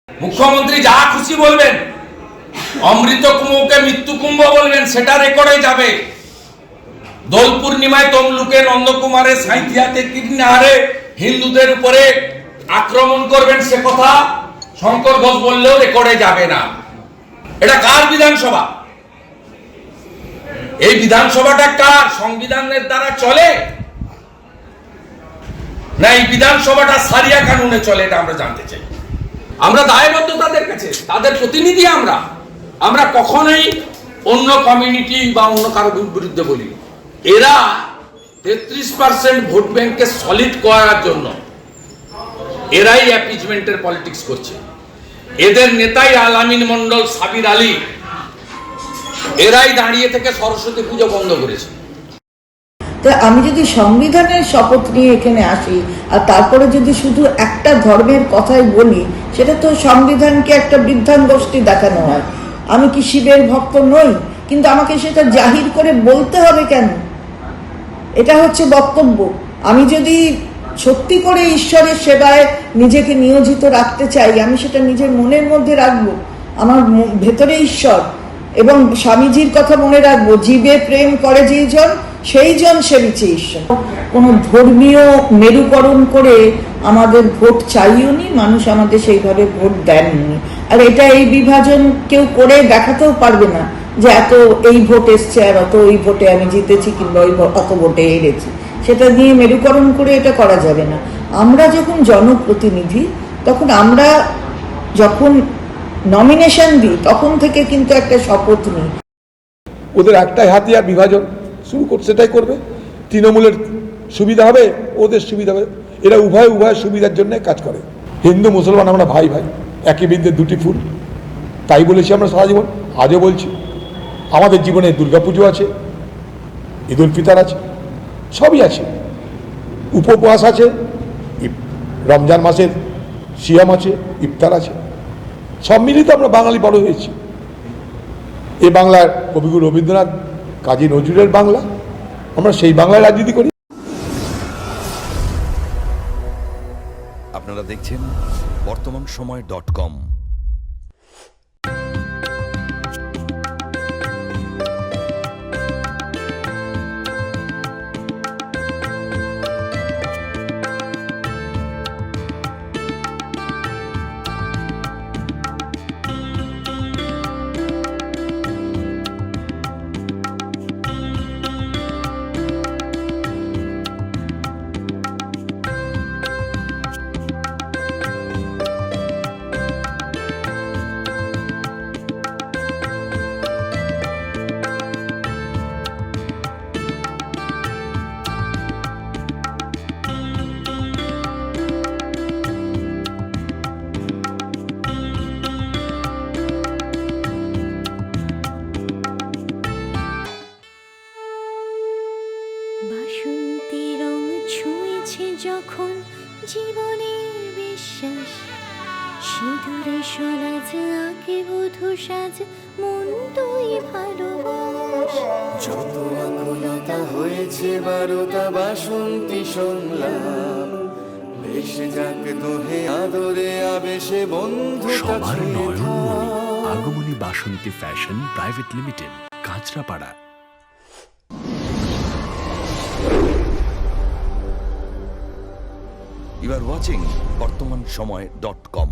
মুখ্যমন্ত্রী যা খুশি বলবেন, অমৃত কুম্ভকে মৃত্যু কুম্ভ বলবেন, সেটা রেকর্ডে যাবে। দোল পূর্ণিমায় তমলুকে নন্দকুমারের সাঁইথিয়াতে কীর্ণাহারে হিন্দুদের উপরে আক্রমণ করবেন, সে কথা শঙ্কর ঘোষ বললেও রেকর্ডে যাবে না। এটা কার বিধানসভা? এই বিধানসভাটা কার? সংবিধানের দ্বারা চলে না এই বিধানসভাটা সারিয়া কানুনে চলে? এটা আমরা জানতে চাই। আমরা দায়বদ্ধ তাদের কাছে, তাদের প্রতিনিধি। আমরা কখনোই অন্য কমিউনিটি বা অন্য কারো বিরুদ্ধে বলি। এরা 33% ভোট ব্যাংককে সলিড করার জন্য এরাই অ্যাপিজমেন্টের পলিটিক্স করছে। এদের নেতাই আলামিন মন্ডল, সাবির আলী, এরাই দাঁড়িয়ে থেকে সরস্বতী পুজো বন্ধ করেছে। আমি যদি সংবিধানের শপথ নিয়ে এখানে আসি আর তারপরে যদি শুধু একটা ধর্মের কথাই বলি, সেটা তো সংবিধানকে একটা বৃদ্ধাঙ্গোষ্ঠী দেখানো হয়। আমি কি শিবের ভক্ত নই, কিন্তু আমাকে সেটা জাহির করে বলতে হবে কেন? এটা হচ্ছে বক্তব্য। আমি যদি সত্যি করে ঈশ্বরের সেবায় নিজেকে নিয়োজিত রাখতে চাই, আমি সেটা নিজের মনের মধ্যে রাখবো। আমার ভেতরে ঈশ্বর, এবং স্বামীজির কথা মনে রাখবো, জীবে প্রেম করে যেইজন সেই জন সেবিছে ঈশ্বর। কোনো ধর্মীয় মেরুকরণ করে আমাদের ভোট চাইও নি, মানুষ আমাদের সেইভাবে ভোট দেননি। আর এটা এই বিভাজন কেউ করে দেখাতেও পারবে না যে এত এই ভোট এসছে আর অত ওই ভোটে আমি জিতেছি কিংবা ওই অত ভোটে হেরেছি। সেটা নিয়ে মেরুকরণ করে এটা করা যাবে না। আমরা যখন জনপ্রতিনিধি, তখন আমরা যখন নমিনেশন দিই, তখন থেকে কিন্তু একটা শপথ নিই। ওদের একটাই হাতিয়ার, বিভাজন শুরু করছে, সেটাই করবে। তৃণমূলের সুবিধা হবে, ওদের সুবিধা হবে। এরা উভয় সুবিধার জন্য কাজ করে। হিন্দু মুসলমান আমরা ভাই ভাই, একই বৃন্তে দুটি ফুল, তাই বলেছি আমরা সারা জীবন, আজও বলছি। আমাদের জীবনে দুর্গাপুজো আছে, ঈদ উল ফিতর আছে, সবই আছে, উপবাস আছে, রমজান মাসের সিয়াম আছে, ইফতার আছে, সব মিলিয়ে তো আমরা বাঙালি বড় হয়েছি। এ বাংলার কবিগুরু রবীন্দ্রনাথ, কাজী নজরুলের বাংলা, আমরা সেই বাংলায় রাজনীতি করি। আপনারা দেখছেন বর্তমানসময়.com। বাসন্তী রং ছুঁয়েছে যখন জীবনের বিশ্বাস, সিঁদুরে সরাজ আঁকে বধূ সাজ, মন তুই ভালোবাস। যত আকুলতা হয়েছে বারোটা বাসন্তী সংলাপ, ভেসে যাক দোহে আদরে আবেশে বন্ধুতা সবার ছুঁয়ে নয়নমণি থাক। Agomoni Basanti fashion private limited, Kanchrapara. You are watching বর্তমানসময়.com।